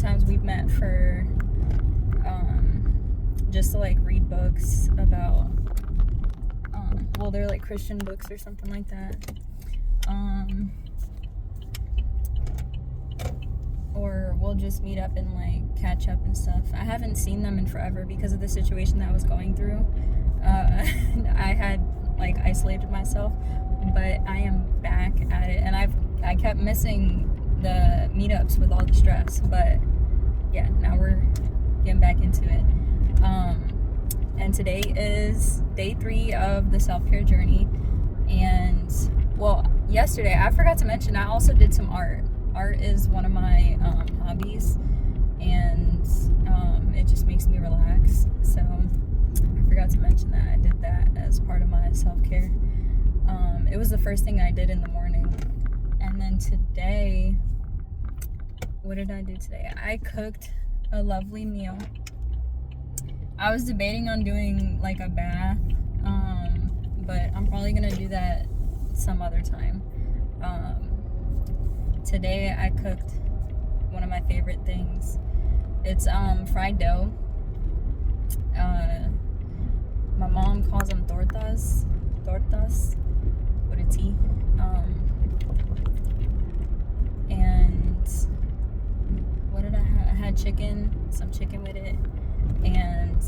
times we've met for just to like read books about well, they're like Christian books or something like that, or we'll just meet up and like catch up and stuff. I haven't seen them in forever because of the situation that I was going through. I had like isolated myself, but I am back at it, and I kept missing the meetups with all the stress, but yeah, now we're getting back into it. And today is day 3 of the self-care journey, and well, yesterday I forgot to mention I also did some art. Art is one of my hobbies, and it just makes me relax, so I forgot to mention that I did that as part of my self-care. It was the first thing I did in the morning. And then today, what did I do today? I cooked a lovely meal. I was debating on doing like a bath, but I'm probably gonna do that some other time. Today I cooked one of my favorite things. It's fried dough. My mom calls them tortas with a T. And what did I have? I had some chicken with it, and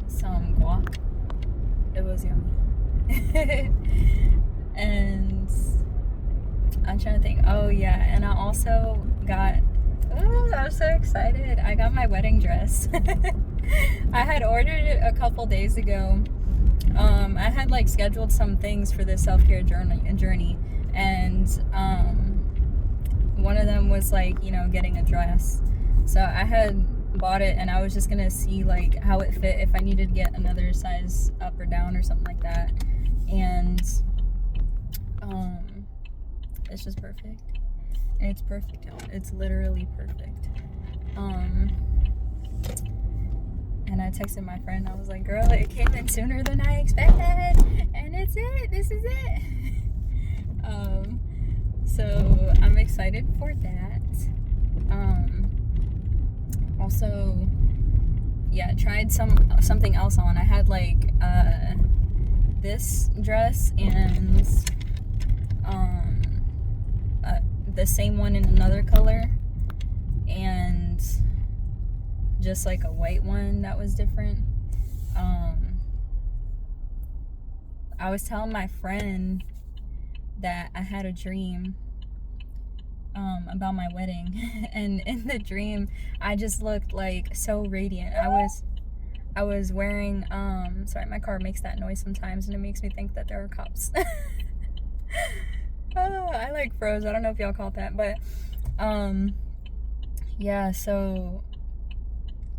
some guac. It was yummy. And I'm trying to think. Oh yeah, and I also got, I'm so excited. I got my wedding dress. I had ordered it a couple days ago. I had like scheduled some things for this self-care journey, and one of them was like, you know, getting a dress. So I had bought it, and I was just gonna see like how it fit, if I needed to get another size up or down or something like that. And it's just perfect. It's perfect, y'all. It's literally perfect. And I texted my friend. I was like, girl, it came in sooner than I expected, and it's it. This is it. So I'm excited for that. Also, yeah, tried something else on. I had like this dress and the same one in another color, and just like a white one that was different. I was telling my friend that I had a dream about my wedding, and in the dream I just looked like so radiant. I was wearing sorry, my car makes that noise sometimes and it makes me think that there are cops. Oh, I like froze. I don't know if y'all caught that, but yeah, so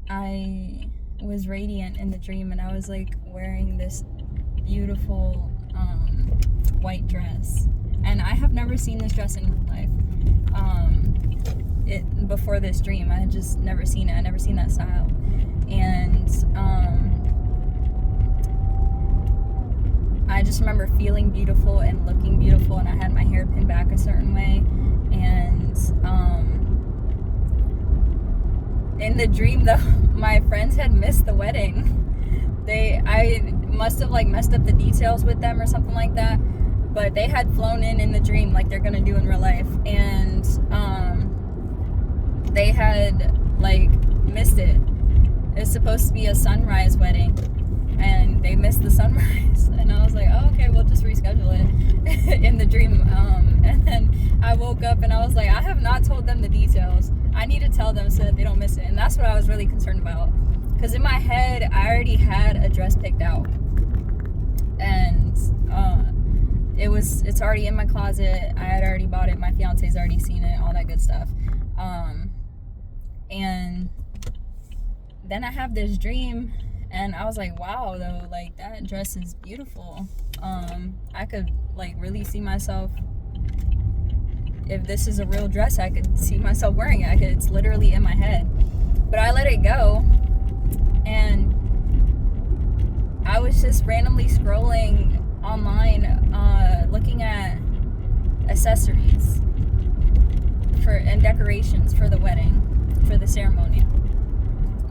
I was radiant in the dream, and I was like wearing this beautiful white dress, and I have never seen this dress in real life. Before this dream, I had just never seen it. I never seen that style, and I just remember feeling beautiful and looking beautiful, and I had my hair pinned back a certain way, and in the dream though, my friends had missed the wedding. I must have like messed up the details with them or something like that, but they had flown in the dream like they're gonna do in real life, and they had like missed it. It's supposed to be a sunrise wedding, and they missed the sunrise, and I was like, oh, okay, we'll just reschedule it in the dream. And then I woke up and I was like, I have not told them the details. I need to tell them so that they don't miss it. And that's what I was really concerned about, because in my head I already had a dress picked out, and it's already in my closet. I had already bought it. My fiance's already seen it, all that good stuff. And then I have this dream, and I was like, wow, though, like that dress is beautiful. I could like really see myself, if this is a real dress, I could see myself wearing it. It's literally in my head. But I let it go, and I was just randomly scrolling online, looking at accessories and decorations for the wedding, for the ceremony.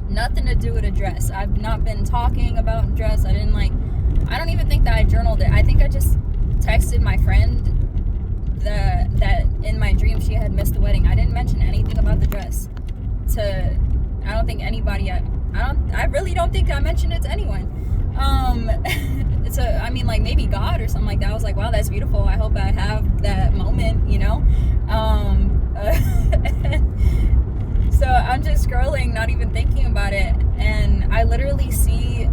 Nothing to do with a dress. I've not been talking about dress. I don't even think that I journaled it. I think I just texted my friend that in my dream she had missed the wedding. I didn't mention anything about the dress I don't think anybody, I really don't think I mentioned it to anyone. Like maybe God or something like that. I was like, wow, that's beautiful. I hope I have that moment, you know? So I'm just scrolling, not even thinking about it. And I literally see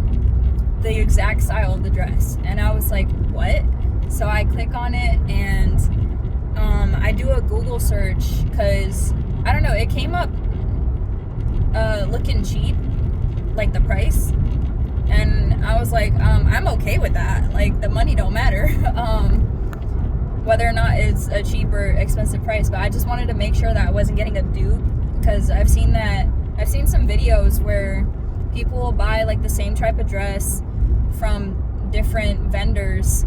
the exact style of the dress. And I was like, what? So I click on it and I do a Google search because, I don't know, it came up looking cheap, like the price. And I was like, I'm okay with that. Like, the money don't matter. Whether or not it's a cheap or expensive price. But I just wanted to make sure that I wasn't getting a dupe. Because I've seen some videos where people will buy like the same type of dress from different vendors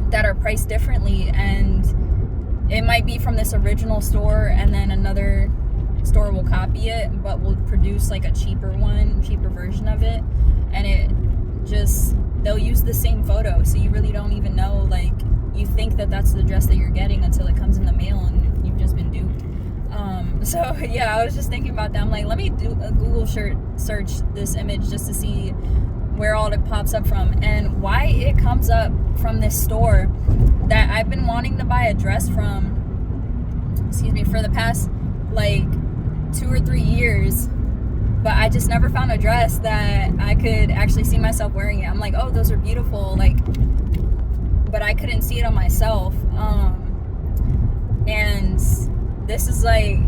that are priced differently. And it might be from this original store and then another store will copy it but will produce like a cheaper version of it, and they'll use the same photo, so you really don't even know, like, you think that that's the dress that you're getting until it comes in the mail and you've just been duped. So yeah, I was just thinking about that. I'm like, let me do a Google search this image just to see where all it pops up from and why it comes up from this store that I've been wanting to buy a dress from, for the past like 2 or 3 years, but I just never found a dress that I could actually see myself wearing it. I'm like, oh, those are beautiful, like, but I couldn't see it on myself. And this is like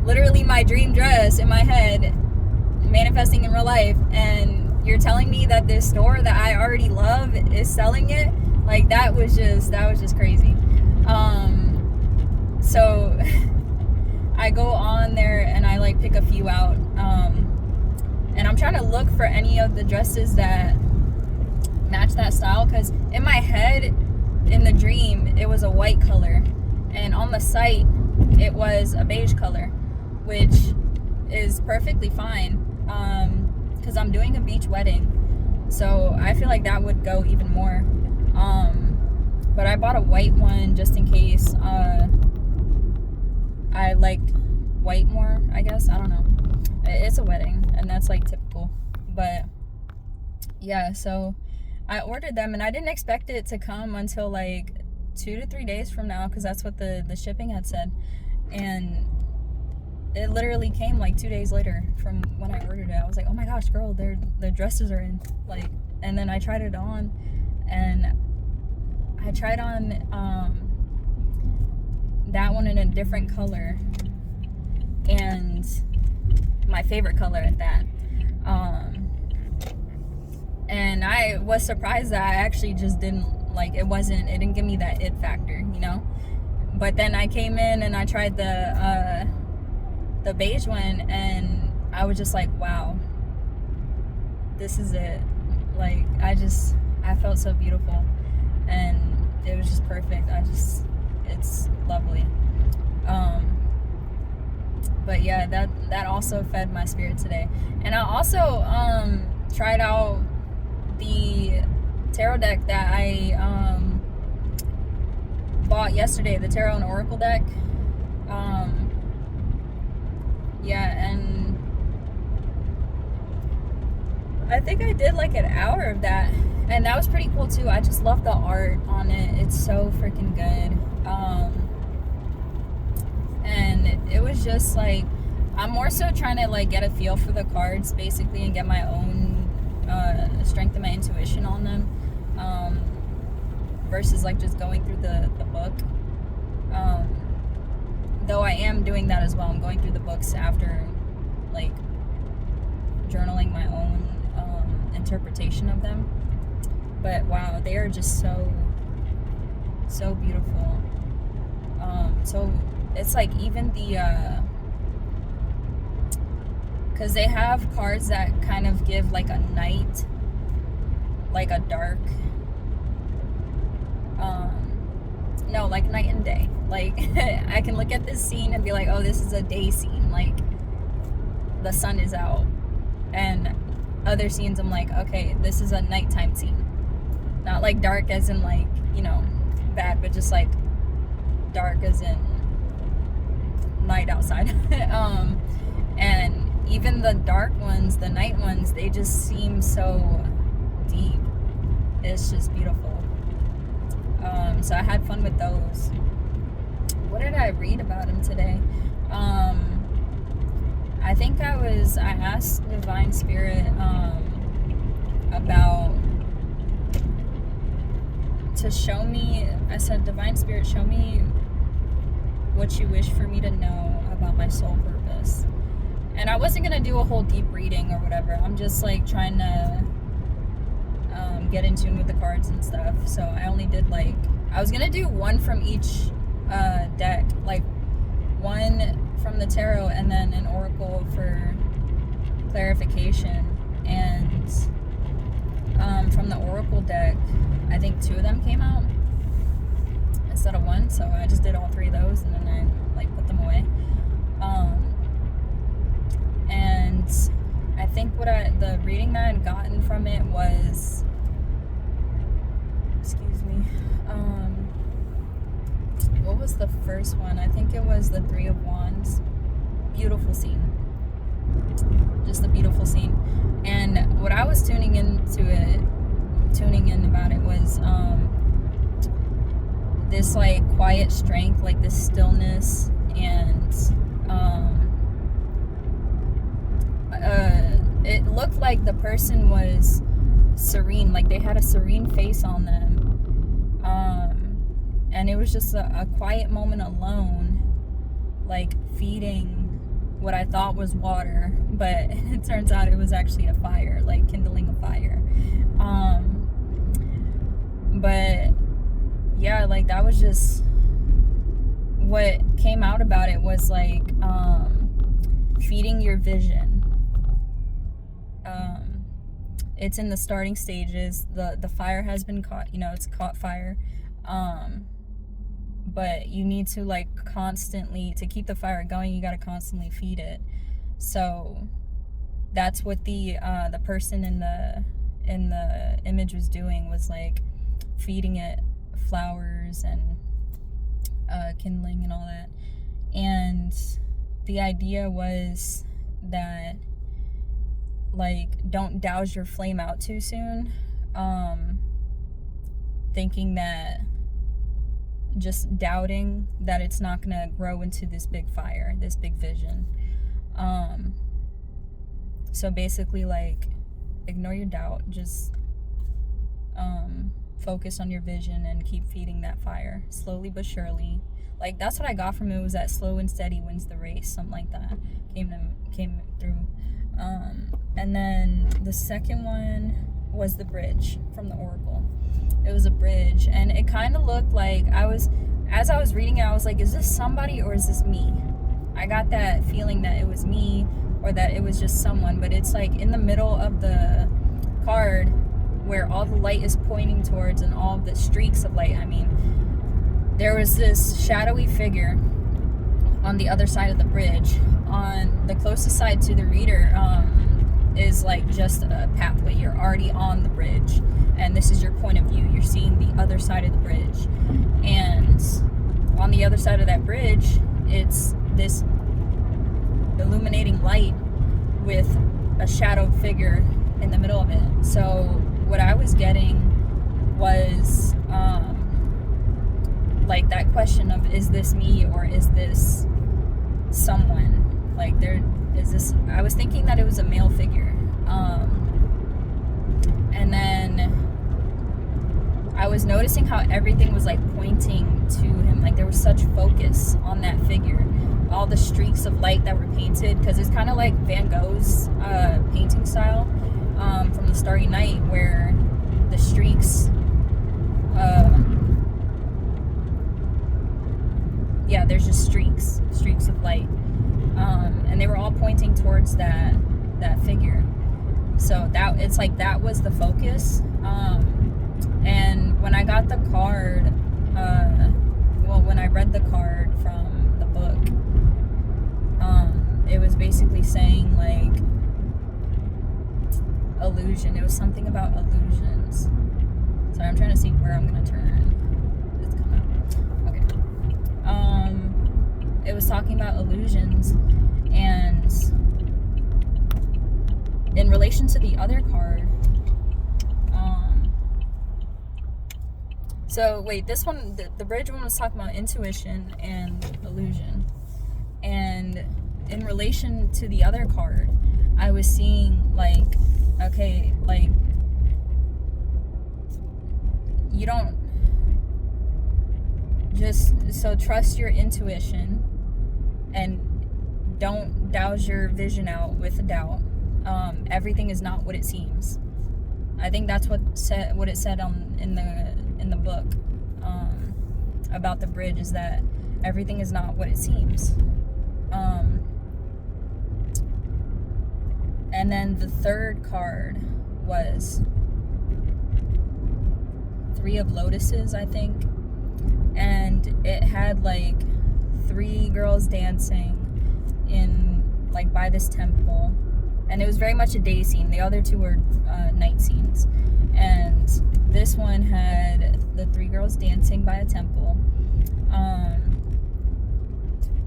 literally my dream dress in my head, manifesting in real life, and you're telling me that this store that I already love is selling it? Like, that was just crazy. So I go on there and I like pick a few out, and I'm trying to look for any of the dresses that match that style, because in my head, in the dream, it was a white color, and on the site it was a beige color, which is perfectly fine, because I'm doing a beach wedding, so I feel like that would go even more. But I bought a white one just in case. I liked white more, I guess. I don't know. It's a wedding, and that's like typical. But yeah, so I ordered them, and I didn't expect it to come until like 2 to 3 days from now, because that's what the shipping had said. And it literally came like 2 days later from when I ordered it. I was like, oh my gosh, girl, the dresses are in. Like, and then I tried it on, and I tried on that one in a different color, and my favorite color at that. And I was surprised that I actually just didn't like it. It didn't give me that it factor, you know. But then I came in and I tried the beige one, and I was just like, wow, this is it. Like, I felt so beautiful, and it was just perfect. It's lovely. But yeah, that also fed my spirit today. And I also tried out the tarot deck that I bought yesterday, the Tarot and Oracle deck. Yeah, and I think I did like an hour of that, and that was pretty cool too. I just love the art on it. It's so freaking good. And it was just like, I'm more so trying to like get a feel for the cards basically, and get my own strength and my intuition on them, versus like just going through the book. Though I am doing that as well. I'm going through the books after like journaling my own interpretation of them. But wow, they are just so beautiful. So it's like even the because they have cards that kind of give like a night, like a dark no, like night and day. Like I can look at this scene and be like, oh, this is a day scene, like the sun is out. And other scenes I'm like, okay, this is a nighttime scene. Not like dark as in like, you know, bad, but just like dark as in night outside. And even the dark ones, the night ones, they just seem so deep. It's just beautiful. So I had fun with those. What did I read about him today? I think I asked Divine Spirit about, to show me, I said, Divine Spirit, show me what you wish for me to know about my soul purpose. And I wasn't going to do a whole deep reading or whatever. I'm just like trying to get in tune with the cards and stuff. So I only did like, I was going to do one from each deck, like one from the tarot and then an oracle for clarification. And from the oracle deck, I think 2 of them came out instead of 1, so I just did all 3 of those and then I like put them away. And I think the reading that I'd gotten from it was, excuse me, what was the first one? I think it was the 3 of Wands. Beautiful scene. Just a beautiful scene. And what I was tuning in about it was this like quiet strength, like this stillness, and it looked like the person was serene, like they had a serene face on them. And it was just a quiet moment alone, like feeding what I thought was water, but it turns out it was actually a fire, like kindling a fire. But yeah, like that was just what came out about it, was like feeding your vision. It's in the starting stages. The fire has been caught, you know, it's caught fire. But you need to like constantly, to keep the fire going, you got to constantly feed it. So that's what the person in the image was doing, was like feeding it flowers and kindling and all that. And the idea was that, like, don't douse your flame out too soon, thinking that, just doubting that it's not gonna grow into this big fire, this big vision. So basically, like, ignore your doubt, just focus on your vision and keep feeding that fire slowly but surely. Like, that's what I got from it, was that slow and steady wins the race, something like that came through. And then the second one was the bridge from the oracle. It was a bridge, and it kind of looked like, as I was reading it, I was like, is this somebody or is this me? I got that feeling that it was me, or that it was just someone, but it's like in the middle of the card where all the light is pointing towards, and all of the streaks of light, I mean, there was this shadowy figure on the other side of the bridge. On the closest side to the reader is like just a pathway. You're already on the bridge, and this is your point of view. You're seeing the other side of the bridge, and on the other side of that bridge, it's this illuminating light with a shadowed figure in the middle of it. So what I was getting was like that question of, is this me or is this someone? Like, there is this, I was thinking that it was a male figure. And then I was noticing how everything was like pointing to him. Like, there was such focus on that figure. All the streaks of light that were painted, because it's kind of like Van Gogh's painting style from The Starry Night, where the streaks, there's just streaks of light, and they were all pointing towards that figure. So that, it's like that was the focus. And when I got the card, when I read the card from the book, it was basically saying like illusion. It was something about illusions. So I'm trying to see where I'm gonna turn. It's coming up. Okay. It was talking about illusions, and in relation to the other card. So wait, this one, the bridge one was talking about intuition and illusion, and in relation to the other card, I was seeing like, okay, like you don't just, so trust your intuition and don't douse your vision out with a doubt. Everything is not what it seems. I think that's what it said in the book about the bridge, is that everything is not what it seems. And then the third card was Three of Lotuses, I think, and it had like 3 girls dancing in like by this temple, and it was very much a day scene. The other 2 were night scenes, and this one had the 3 girls dancing by a temple,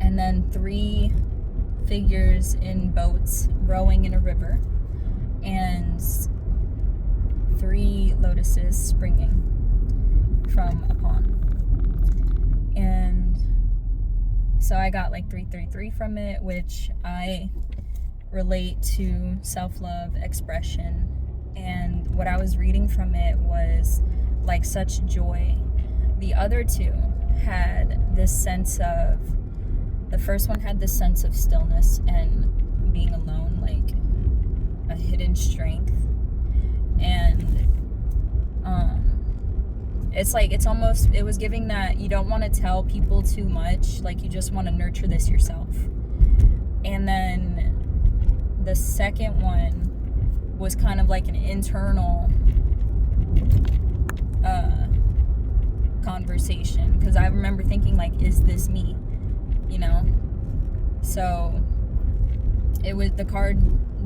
and then 3 figures in boats rowing in a river, and 3 lotuses springing from a pond. And so I got like 333 from it, which I relate to self-love, expression, and what I was reading from it was like such joy. The other 2 had this sense of, the first one had this sense of stillness and being alone, like a hidden strength, and it's like, it's almost, it was giving that you don't want to tell people too much, like you just want to nurture this yourself. And then the second one was kind of like an internal conversation, because I remember thinking like, is this me, you know? So it was, the card,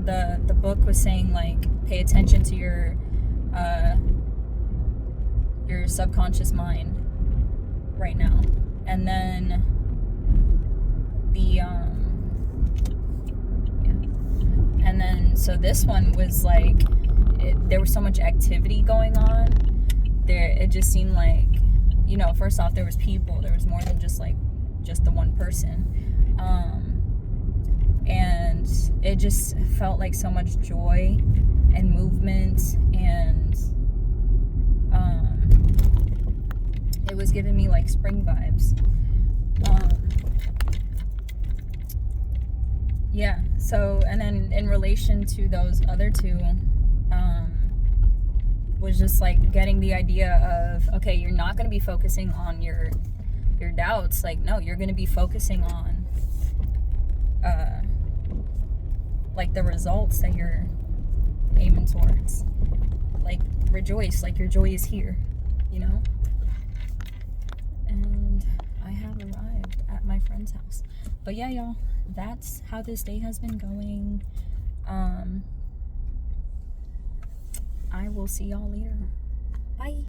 the book was saying like, pay attention to your subconscious mind right now. And then the and then so this one was like, there was so much activity going on there. It just seemed like, you know, first off, there was people, there was more than just the one person, and it just felt like so much joy and movement, and it was giving me like spring vibes. Yeah, so, and then in relation to those other 2, was just like getting the idea of, okay, you're not going to be focusing on your doubts. Like, no, you're going to be focusing on like the results that you're aiming towards. Like, rejoice, like your joy is here, you know? And I have arrived at my friend's house. But yeah, y'all, that's how this day has been going. I will see y'all later. Bye.